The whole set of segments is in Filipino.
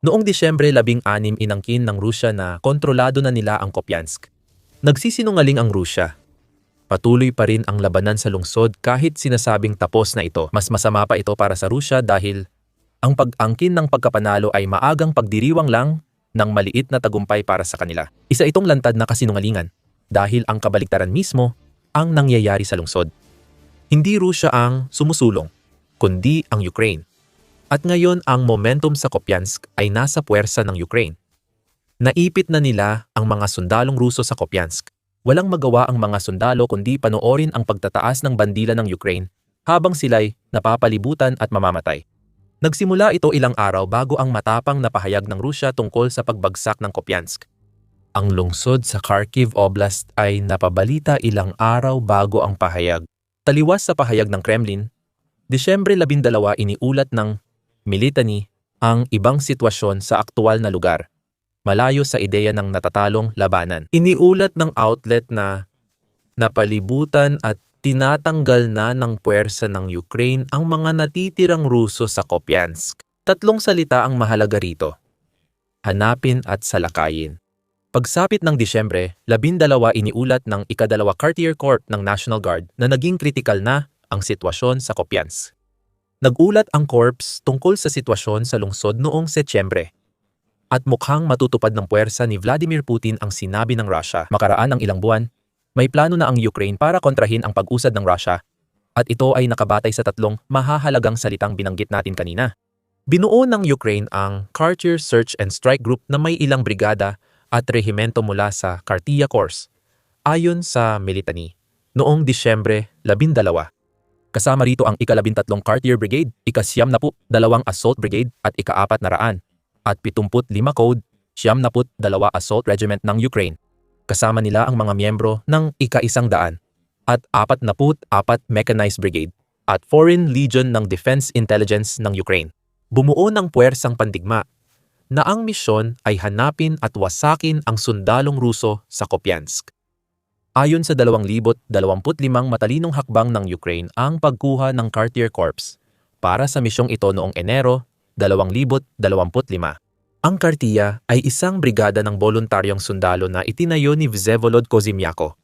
Noong Disyembre 16 inangkin ng Rusya na kontrolado na nila ang Kupiansk. Nagsisinungaling ang Rusya. Patuloy pa rin ang labanan sa lungsod kahit sinasabing tapos na ito. Mas masama pa ito para sa Rusya dahil ang pag-angkin ng pagkapanalo ay maagang pagdiriwang lang ng maliit na tagumpay para sa kanila. Isa itong lantad na kasinungalingan dahil ang kabaliktaran mismo ang nangyayari sa lungsod. Hindi Rusya ang sumusulong, kundi ang Ukraine. At ngayon ang momentum sa Kupiansk ay nasa puwersa ng Ukraine. Naipit na nila ang mga sundalong Ruso sa Kupiansk. Walang magawa ang mga sundalo kundi panoorin ang pagtataas ng bandila ng Ukraine habang sila'y napapalibutan at mamamatay. Nagsimula ito ilang araw bago ang matapang na pahayag ng Rusya tungkol sa pagbagsak ng Kupiansk. Ang lungsod sa Kharkiv Oblast ay napabalita ilang araw bago ang pahayag. Taliwas sa pahayag ng Kremlin, Disyembre 12 iniulat ng Militany ang ibang sitwasyon sa aktual na lugar, malayo sa ideya ng natatalong labanan. Iniulat ng outlet na napalibutan at tinatanggal na ng puwersa ng Ukraine ang mga natitirang Ruso sa Kupiansk. Tatlong salita ang mahalaga rito: hanapin at salakayin. Pagsapit ng Disyembre 12 iniulat ng ika-2 Cartier Corps ng National Guard na naging kritikal na ang sitwasyon sa Kupiansk. Nagulat ang Corps tungkol sa sitwasyon sa lungsod noong Setyembre. At mukhang matutupad ng puwersa ni Vladimir Putin ang sinabi ng Russia. Makaraan ang ilang buwan, may plano na ang Ukraine para kontrahin ang pag-usad ng Russia. At ito ay nakabatay sa tatlong mahahalagang salitang binanggit natin kanina. Binuo ng Ukraine ang Cartier Search and Strike Group na may ilang brigada at rehimento mula sa Kartia Corps, ayon sa Militany, noong Disyembre 12. Kasama rito ang ika-13 Cartier Brigade, ika-92 Assault Brigade at ika-400 at 75 Code 92 Assault Regiment ng Ukraine. Kasama nila ang mga miyembro ng ika-100 at 44 Mechanized Brigade at Foreign Legion ng Defense Intelligence ng Ukraine. Bumuo ng puwersang pandigma na ang misyon ay hanapin at wasakin ang sundalong Ruso sa Kupiansk. Ayon sa 2,025 matalinong hakbang ng Ukraine ang pagkuha ng Cartier Corps para sa misyong ito noong Enero 2025. Ang Kartia ay isang brigada ng voluntaryong sundalo na itinayo ni Vsevolod Kozymyako,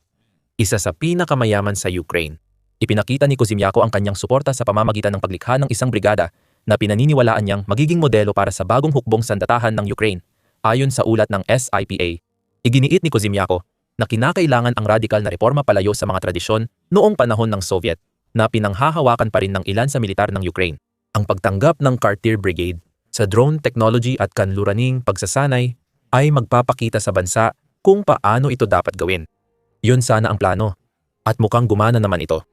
isa sa pinakamayaman sa Ukraine. Ipinakita ni Kozymyako ang kanyang suporta sa pamamagitan ng paglikha ng isang brigada na pinaniniwalaan niyang magiging modelo para sa bagong hukbong sandatahan ng Ukraine, ayon sa ulat ng SIPA. Iginiit ni Kozymyako na kinakailangan ang radikal na reforma palayo sa mga tradisyon noong panahon ng Soviet na pinanghahawakan pa rin ng ilan sa militar ng Ukraine. Ang pagtanggap ng Cartier Brigade sa drone technology at kanluraning pagsasanay ay magpapakita sa bansa kung paano ito dapat gawin. Yun sana ang plano, at mukhang gumana naman ito.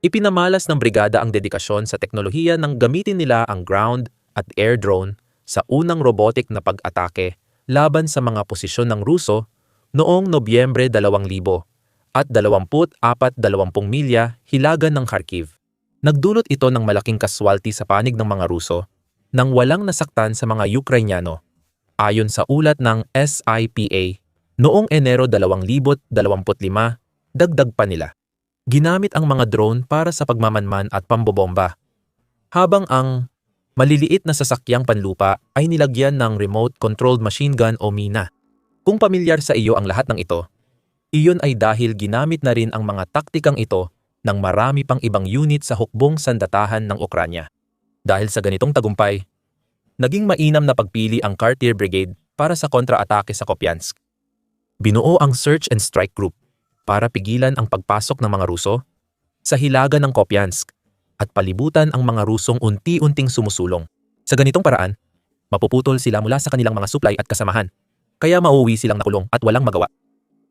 Ipinamalas ng brigada ang dedikasyon sa teknolohiya nang gamitin nila ang ground at air drone sa unang robotic na pag-atake laban sa mga posisyon ng Ruso noong Nobyembre 2000 at 24-20 milya hilagan ng Kharkiv. Nagdulot ito ng malaking kaswalti sa panig ng mga Ruso nang walang nasaktan sa mga Ukrainyano, ayon sa ulat ng SIPA. Noong Enero 2025, dagdag pa nila. Ginamit ang mga drone para sa pagmamanman at pambobomba, habang ang maliliit na sasakyang panlupa ay nilagyan ng remote-controlled machine gun o mina. Kung pamilyar sa iyo ang lahat ng ito, iyon ay dahil ginamit na rin ang mga taktikang ito ng marami pang ibang unit sa hukbong sandatahan ng Ukranya. Dahil sa ganitong tagumpay, naging mainam na pagpili ang Cartier Brigade para sa kontra-atake sa Kupiansk. Binuo ang Search and Strike Group para pigilan ang pagpasok ng mga Ruso sa hilagan ng Kupiansk at palibutan ang mga Rusong unti-unting sumusulong. Sa ganitong paraan, mapuputol sila mula sa kanilang mga supply at kasamahan, kaya mauwi silang nakulong at walang magawa.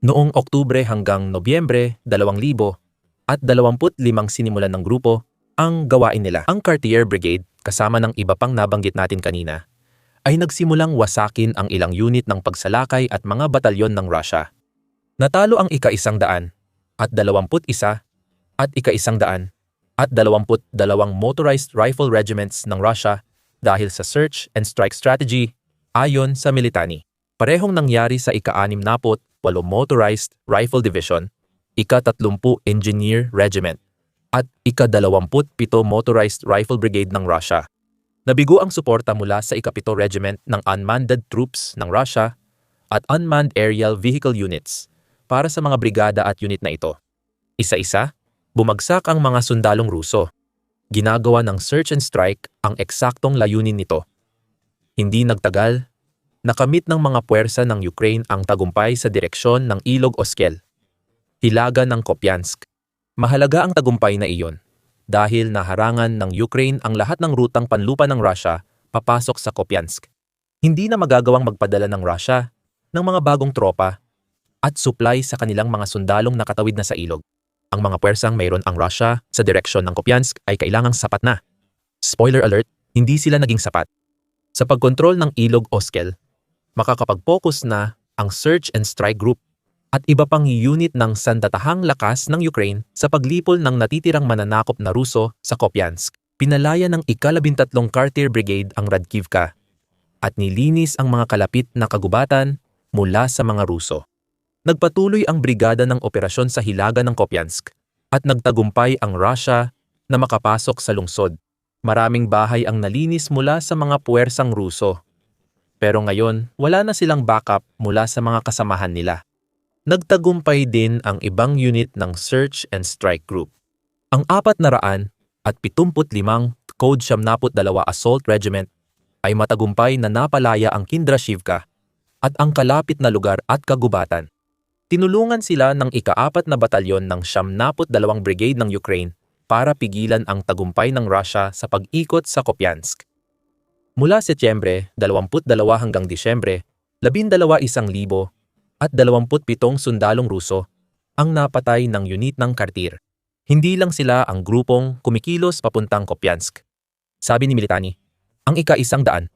Noong Oktubre hanggang Nobyembre 2000 at 25 sinimulan ng grupo ang gawain nila. Ang Cartier Brigade, kasama ng iba pang nabanggit natin kanina, ay nagsimulang wasakin ang ilang unit ng pagsalakay at mga batalyon ng Russia. Natalo ang ika-100 at 21 at ika-100 at 22 motorized rifle regiments ng Russia dahil sa search and strike strategy, ayon sa Militany. Parehong nangyari sa ika-68 Motorized Rifle Division, ika-30 Engineer Regiment, at ika-27 Motorized Rifle Brigade ng Russia. Nabigo ang suporta mula sa ikapito Regiment ng Unmanned Troops ng Russia at Unmanned Aerial Vehicle Units para sa mga brigada at unit na ito. Isa-isa, bumagsak ang mga sundalong Ruso. Ginagawa ng search and strike ang eksaktong layunin nito. Hindi nagtagal, nakamit ng mga puwersa ng Ukraine ang tagumpay sa direksyon ng Ilog Oskil, hilaga ng Kupiansk. Mahalaga ang tagumpay na iyon dahil naharangan ng Ukraine ang lahat ng rutang panlupa ng Russia papasok sa Kupiansk. Hindi na magagawang magpadala ng Russia ng mga bagong tropa at supply sa kanilang mga sundalong nakatawid na sa ilog. Ang mga puwersang mayroon ang Russia sa direksyon ng Kupiansk ay kailangang sapat na. Spoiler alert, hindi sila naging sapat. Sa pagkontrol ng Ilog Oskil, makakapag-focus na ang Search and Strike Group at iba pang unit ng sandatahang lakas ng Ukraine sa paglipol ng natitirang mananakop na Ruso sa Kupiansk. Pinalaya ng ika-13 Cartier Brigade ang Radkivka at nilinis ang mga kalapit na kagubatan mula sa mga Ruso. Nagpatuloy ang brigada ng operasyon sa hilaga ng Kupiansk at nagtagumpay ang Russia na makapasok sa lungsod. Maraming bahay ang nalinis mula sa mga puwersang Ruso. Pero ngayon, wala na silang backup mula sa mga kasamahan nila. Nagtagumpay din ang ibang unit ng Search and Strike Group. Ang 475 Code 72 Assault Regiment ay matagumpay na napalaya ang Kindrashivka at ang kalapit na lugar at kagubatan. Tinulungan sila ng ika-4 na batalyon ng 72 Brigade ng Ukraine para pigilan ang tagumpay ng Russia sa pag-ikot sa Kupiansk. Mula Setyembre 22 hanggang Disyembre, 12,100 at 27 sundalong Ruso ang napatay ng unit ng Cartier. Hindi lang sila ang grupong kumikilos papuntang Kupiansk. Sabi ni Militani, ang ika-125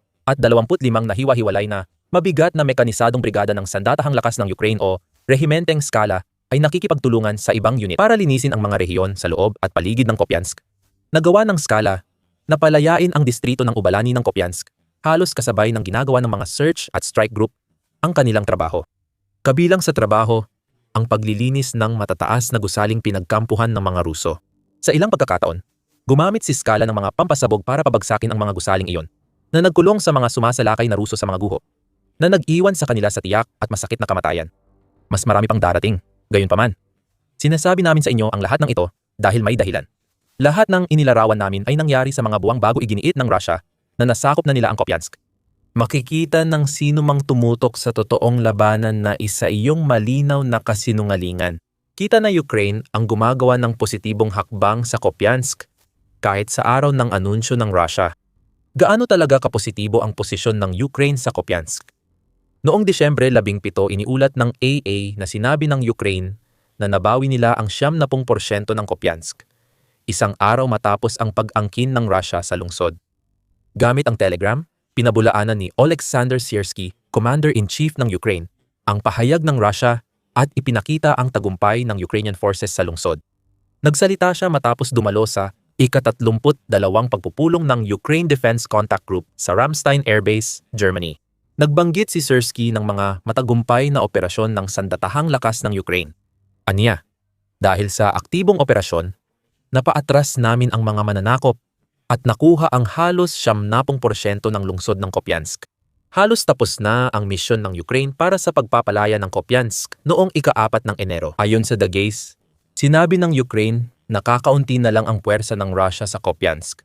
na hiwa-hiwalay na mabigat na mekanisadong brigada ng sandatahang lakas ng Ukraine o Rehimenteng Skala ay nakikipagtulungan sa ibang unit para linisin ang mga rehiyon sa loob at paligid ng Kupiansk. Nagawa ng Skala na palayain ang distrito ng Ubalani ng Kupiansk, halos kasabay ng ginagawa ng mga search at strike group ang kanilang trabaho. Kabilang sa trabaho, ang paglilinis ng matataas na gusaling pinagkampuhan ng mga Ruso. Sa ilang pagkakataon, gumamit si Skala ng mga pampasabog para pabagsakin ang mga gusaling iyon na nagkulong sa mga sumasalakay na Ruso sa mga guho, na nag-iwan sa kanila sa tiyak at masakit na kamatayan. Mas marami pang darating, gayunpaman. Sinasabi namin sa inyo ang lahat ng ito dahil may dahilan. Lahat ng inilarawan namin ay nangyari sa mga buwang bago iginiit ng Russia na nasakop na nila ang Kupiansk. Makikita ng sino mang tumutok sa totoong labanan na isa iyong malinaw na kasinungalingan. Kita na Ukraine ang gumagawa ng positibong hakbang sa Kupiansk kahit sa araw ng anunsyo ng Russia. Gaano talaga kapositibo ang posisyon ng Ukraine sa Kupiansk? Noong Disyembre 17 iniulat ng AA na sinabi ng Ukraine na nabawi nila ang 70% ng Kupiansk, isang araw matapos ang pag-angkin ng Russia sa lungsod. Gamit ang Telegram, pinabulaanan ni Oleksandr Syrskyi, Commander-in-Chief ng Ukraine, ang pahayag ng Russia at ipinakita ang tagumpay ng Ukrainian forces sa lungsod. Nagsalita siya matapos dumalo sa ika-32 pagpupulong ng Ukraine Defense Contact Group sa Ramstein Air Base, Germany. Nagbanggit si Syrskyi ng mga matagumpay na operasyon ng sandatahang lakas ng Ukraine. Aniya, dahil sa aktibong operasyon, napaatras namin ang mga mananakop at nakuha ang halos 70% ng lungsod ng Kupiansk. Halos tapos na ang misyon ng Ukraine para sa pagpapalaya ng Kupiansk noong ika-4 ng Enero. Ayon sa The Gaze, sinabi ng Ukraine na kakaunti na lang ang puwersa ng Russia sa Kupiansk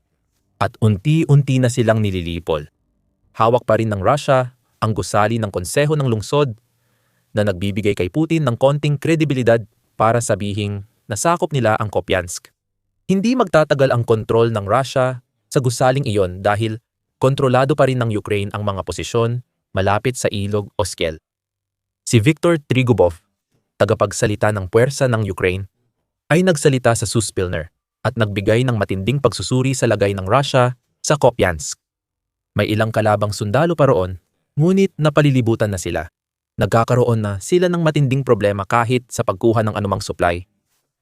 at unti-unti na silang nililipol. Hawak pa rin ng Russia ang gusali ng konseho ng lungsod na nagbibigay kay Putin ng konting kredibilidad para sabihing nasakop nila ang Kupiansk. Hindi magtatagal ang kontrol ng Russia sa gusaling iyon dahil kontrolado pa rin ng Ukraine ang mga posisyon malapit sa Ilog Oskil. Si Viktor Trigubov, tagapagsalita ng puwersa ng Ukraine, ay nagsalita sa Suspilner at nagbigay ng matinding pagsusuri sa lagay ng Russia sa Kupiansk. May ilang kalabang sundalo pa roon, ngunit napalilibutan na sila. Nagkakaroon na sila ng matinding problema kahit sa pagkuha ng anumang supply,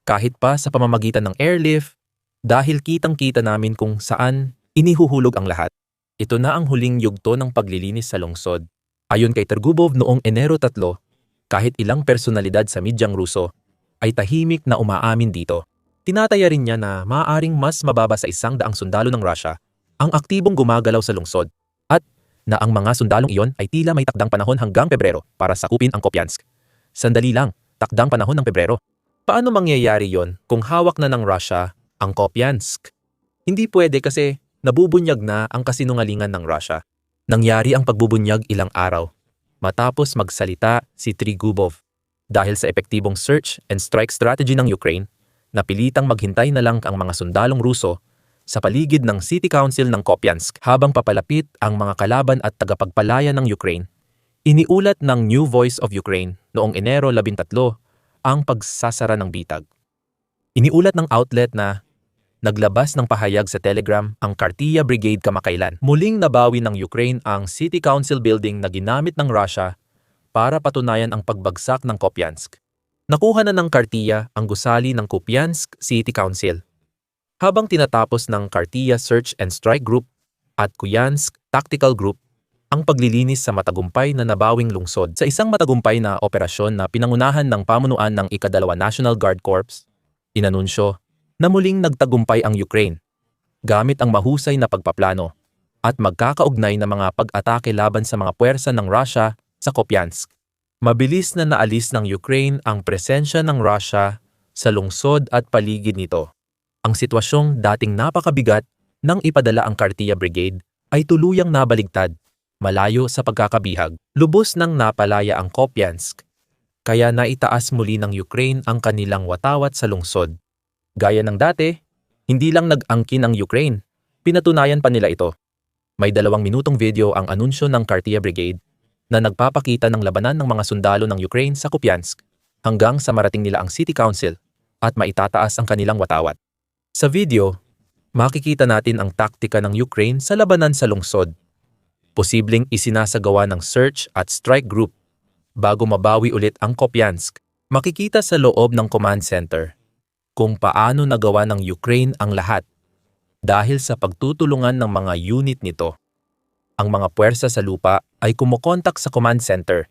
kahit pa sa pamamagitan ng airlift, dahil kitang-kita namin kung saan inihuhulog ang lahat. Ito na ang huling yugto ng paglilinis sa lungsod. Ayon kay Tergubov noong Enero 3, kahit ilang personalidad sa medyang Ruso ay tahimik na umaamin dito. Tinataya rin niya na maaaring mas mababa sa 100 sundalo ng Russia ang aktibong gumagalaw sa lungsod at na ang mga sundalong iyon ay tila may takdang panahon hanggang Pebrero para sakupin ang Kupiansk. Sandali lang, takdang panahon ng Pebrero. Paano mangyayari yon kung hawak na ng Russia ang Kupiansk? Hindi pwede kasi nabubunyag na ang kasinungalingan ng Russia. Nangyari ang pagbubunyag ilang araw matapos magsalita si Trigubov dahil sa epektibong search and strike strategy ng Ukraine. Napilitang maghintay na lang ang mga sundalong Ruso sa paligid ng City Council ng Kupiansk habang papalapit ang mga kalaban at tagapagpalaya ng Ukraine. Iniulat ng New Voice of Ukraine noong Enero 13 ang pagsasara ng bitag. Iniulat ng outlet na naglabas ng pahayag sa Telegram ang Kartia Brigade kamakailan. Muling nabawi ng Ukraine ang City Council building na ginamit ng Russia para patunayan ang pagbagsak ng Kupiansk. Nakuha na ng Kartia ang gusali ng Kupiansk City Council. Habang tinatapos ng Kartia Search and Strike Group at Kupiansk Tactical Group ang paglilinis sa matagumpay na nabawing lungsod sa isang matagumpay na operasyon na pinangunahan ng pamunuan ng ika-2 National Guard Corps, inanunsyo na muling nagtagumpay ang Ukraine gamit ang mahusay na pagpaplano at magkakaugnay na mga pag-atake laban sa mga puwersa ng Russia sa Kupiansk. Mabilis na naalis ng Ukraine ang presensya ng Russia sa lungsod at paligid nito. Ang sitwasyong dating napakabigat nang ipadala ang Kartia Brigade ay tuluyang nabaligtad, malayo sa pagkakabihag. Lubos nang napalaya ang Kupiansk, kaya naitaas muli ng Ukraine ang kanilang watawat sa lungsod. Gaya ng dati, hindi lang nag-angkin ang Ukraine, pinatunayan pa nila ito. May 2 minutong video ang anunsyo ng Kartia Brigade na nagpapakita ng labanan ng mga sundalo ng Ukraine sa Kupiansk hanggang sa marating nila ang City Council at maitataas ang kanilang watawat. Sa video, makikita natin ang taktika ng Ukraine sa labanan sa lungsod. Posibleng isinasagawa ng search at strike group bago mabawi ulit ang Kupiansk. Makikita sa loob ng command center kung paano nagawa ng Ukraine ang lahat dahil sa pagtutulungan ng mga unit nito. Ang mga puwersa sa lupa ay kumokontak sa command center,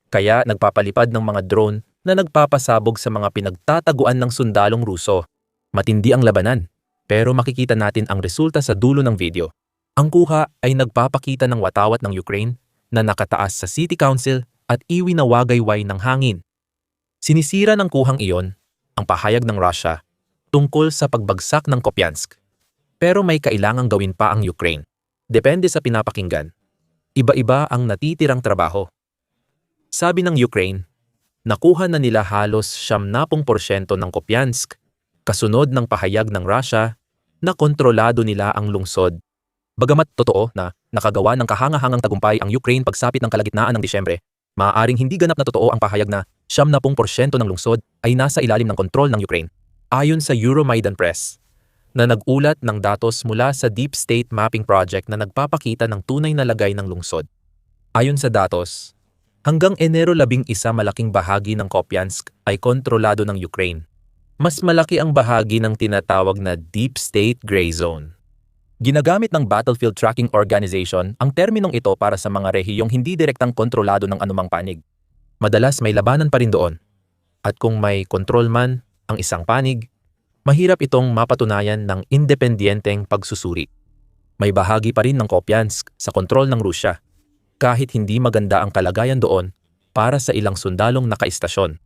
kaya nagpapalipad ng mga drone na nagpapasabog sa mga pinagtataguan ng sundalong Ruso. Matindi ang labanan, pero makikita natin ang resulta sa dulo ng video. Ang kuha ay nagpapakita ng watawat ng Ukraine na nakataas sa City Council at iwi na wagayway ng hangin. Sinisira ng kuhang iyon ang pahayag ng Russia tungkol sa pagbagsak ng Kupiansk. Pero may kailangang gawin pa ang Ukraine. Depende sa pinapakinggan. Iba-iba ang natitirang trabaho. Sabi ng Ukraine, nakuha na nila halos 70% ng Kupiansk, kasunod ng pahayag ng Russia na kontrolado nila ang lungsod. Bagamat totoo na nakagawa ng kahangahangang tagumpay ang Ukraine pagsapit ng kalagitnaan ng Disyembre, maaaring hindi ganap na totoo ang pahayag na 70% ng lungsod ay nasa ilalim ng kontrol ng Ukraine. Ayon sa Euromaidan Press, na nag-ulat ng datos mula sa Deep State Mapping Project na nagpapakita ng tunay na lagay ng lungsod. Ayon sa datos, hanggang Enero 11 malaking bahagi ng Kupiansk ay kontrolado ng Ukraine. Mas malaki ang bahagi ng tinatawag na Deep State Gray Zone. Ginagamit ng Battlefield Tracking Organization ang terminong ito para sa mga rehiyong hindi direktang kontrolado ng anumang panig. Madalas may labanan pa rin doon. At kung may kontrol man ang isang panig, mahirap itong mapatunayan ng independiyenteng pagsusuri. May bahagi pa rin ng Kupiansk sa kontrol ng Rusya, kahit hindi maganda ang kalagayan doon para sa ilang sundalong nakaistasyon.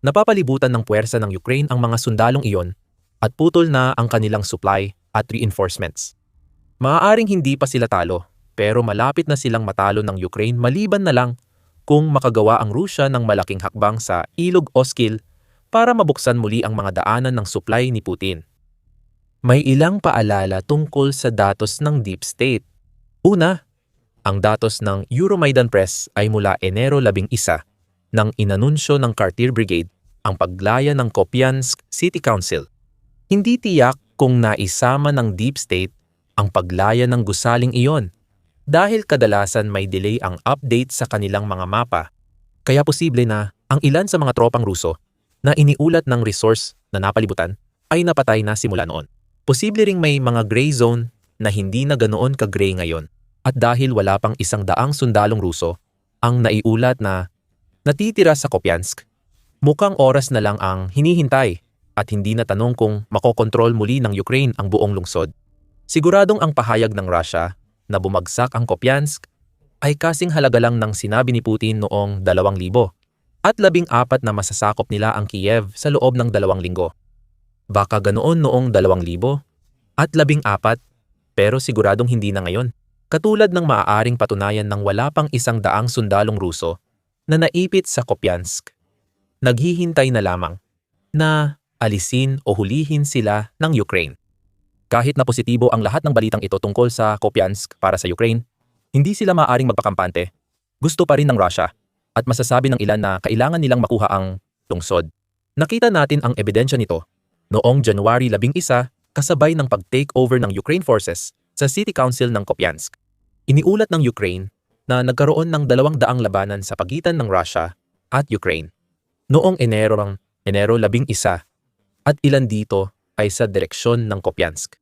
Napapalibutan ng puwersa ng Ukraine ang mga sundalong iyon at putol na ang kanilang supply at reinforcements. Maaaring hindi pa sila talo, pero malapit na silang matalo ng Ukraine maliban na lang kung makagawa ang Rusya ng malaking hakbang sa Ilog Oskil para mabuksan muli ang mga daanan ng supply ni Putin. May ilang paalala tungkol sa datos ng Deep State. Una, ang datos ng Euromaidan Press ay mula Enero 11 nang inanunsyo ng Kartir Brigade ang paglaya ng Kupiansk City Council. Hindi tiyak kung naisama ng Deep State ang paglaya ng gusaling iyon dahil kadalasan may delay ang update sa kanilang mga mapa. Kaya posible na ang ilan sa mga tropang Ruso na iniulat ng resource na napalibutan ay napatay na simula noon. Posible ring may mga gray zone na hindi na ganoon ka-gray ngayon. At dahil wala pang 100 sundalong Ruso ang naiulat na natitira sa Kupiansk, mukhang oras na lang ang hinihintay at hindi na tanong kung makokontrol muli ng Ukraine ang buong lungsod. Siguradong ang pahayag ng Russia na bumagsak ang Kupiansk ay kasing halaga lang ng sinabi ni Putin noong 2000 at 14 na masasakop nila ang Kiev sa loob ng 2 linggo. Baka ganoon noong 2000 at 14 pero siguradong hindi na ngayon. Katulad ng maaaring patunayan ng wala pang 100 sundalong Ruso na naipit sa Kupiansk. Naghihintay na lamang na alisin o hulihin sila ng Ukraine. Kahit na positibo ang lahat ng balitang ito tungkol sa Kupiansk para sa Ukraine, hindi sila maaaring magpakampante. Gusto pa rin ng Russia at masasabi ng ilan na kailangan nilang makuha ang lungsod. Nakita natin ang ebidensya nito noong January 11 kasabay ng pag-takeover ng Ukraine forces sa City Council ng Kupiansk. Iniulat ng Ukraine na nagkaroon ng 200 labanan sa pagitan ng Russia at Ukraine noong Enero 11 at ilan dito ay sa direksyon ng Kupiansk.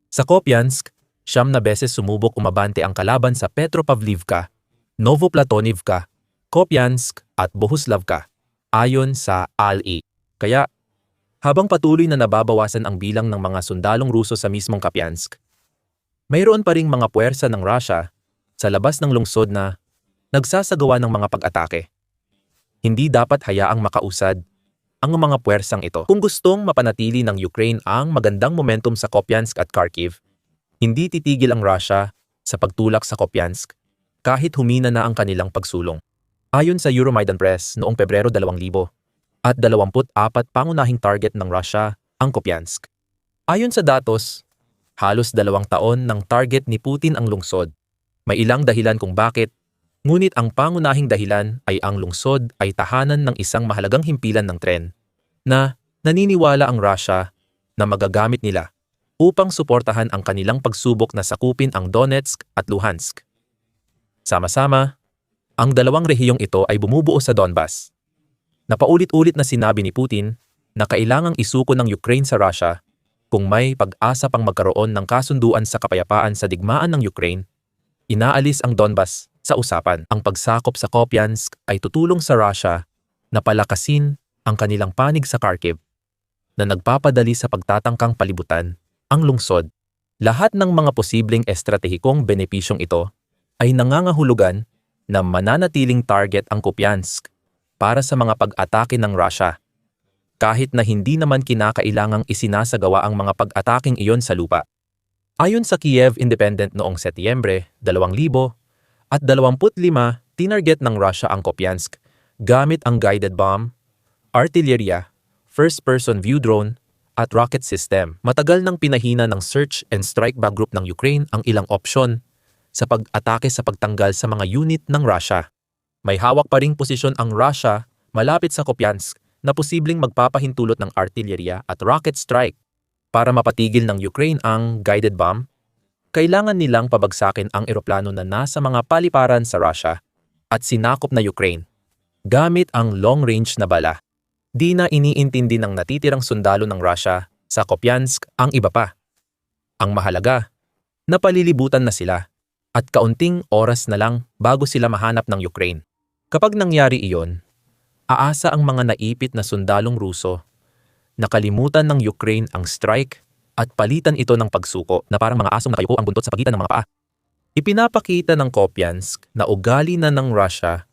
Sa Kupiansk, 9 na beses sumubok umabante ang kalaban sa Petropavlivka, Novoplatonivka, Kupiansk at Bohuslavka ayon sa ALI. Kaya, habang patuloy na nababawasan ang bilang ng mga sundalong Ruso sa mismong Kupiansk, mayroon pa ring mga puwersa ng Russia sa labas ng lungsod na nagsasagawa ng mga pag-atake. Hindi dapat hayaang makausad ang mga puwersang ito. Kung gustong mapanatili ng Ukraine ang magandang momentum sa Kupiansk at Kharkiv, hindi titigil ang Russia sa pagtulak sa Kupiansk kahit humina na ang kanilang pagsulong. Ayon sa Euromaidan Press noong Pebrero 2000 at 24 pangunahing target ng Russia ang Kupiansk. Ayon sa datos, halos 2 taon ng target ni Putin ang lungsod. May ilang dahilan kung bakit, ngunit ang pangunahing dahilan ay ang lungsod ay tahanan ng isang mahalagang himpilan ng tren na naniniwala ang Russia na magagamit nila upang suportahan ang kanilang pagsubok na sakupin ang Donetsk at Luhansk. Sama-sama, ang 2 rehiyong ito ay bumubuo sa Donbas. Napaulit-ulit na sinabi ni Putin na kailangang isuko ng Ukraine sa Russia kung may pag-asa pang magkaroon ng kasunduan sa kapayapaan sa digmaan ng Ukraine. Inaalis ang Donbas sa usapan. Ang pagsakop sa Kupiansk ay tutulong sa Russia na palakasin ang kanilang panig sa Kharkiv na nagpapadali sa pagtatangkang palibutan ang lungsod. Lahat ng mga posibleng estratehikong benepisyong ito ay nangangahulugan na mananatiling target ang Kupiansk para sa mga pag-atake ng Russia, kahit na hindi naman kinakailangang isinasagawa ang mga pag-ataking iyon sa lupa. Ayon sa Kiev Independent noong Setyembre 2025, tinarget ng Russia ang Kupiansk gamit ang guided bomb, artillerya, first-person view drone, at rocket system. Matagal nang pinahina ng Search and Strike Back Group ng Ukraine ang ilang opsyon sa pag-atake sa pagtanggal sa mga unit ng Russia. May hawak pa ring posisyon ang Russia malapit sa Kupiansk na posibleng magpapahintulot ng artillerya at rocket strike. Para mapatigil ng Ukraine ang guided bomb, kailangan nilang pabagsakin ang eroplano na nasa mga paliparan sa Russia at sinakop na Ukraine gamit ang long-range na bala. Di na iniintindi ng natitirang sundalo ng Russia sa Kupiansk ang iba pa. Ang mahalaga, napalilibutan na sila at kaunting oras na lang bago sila mahanap ng Ukraine. Kapag nangyari iyon, aasa ang mga naipit na sundalong Ruso. Nakalimutan ng Ukraine ang strike at palitan ito ng pagsuko na parang mga asong nakayuko ang buntot sa pagitan ng mga paa. Ipinapakita ng Kupiansk na ugali na ng Russia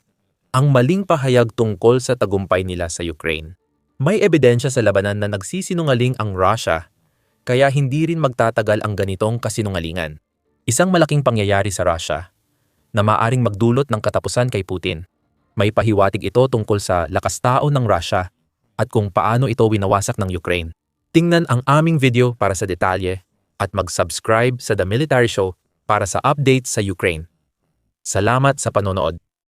ang maling pahayag tungkol sa tagumpay nila sa Ukraine. May ebidensya sa labanan na nagsisinungaling ang Russia, kaya hindi rin magtatagal ang ganitong kasinungalingan. Isang malaking pangyayari sa Russia na maaring magdulot ng katapusan kay Putin. May pahiwatig ito tungkol sa lakas tao ng Russia at kung paano ito winawasak ng Ukraine. Tingnan ang aming video para sa detalye at mag-subscribe sa The Military Show para sa updates sa Ukraine. Salamat sa panonood.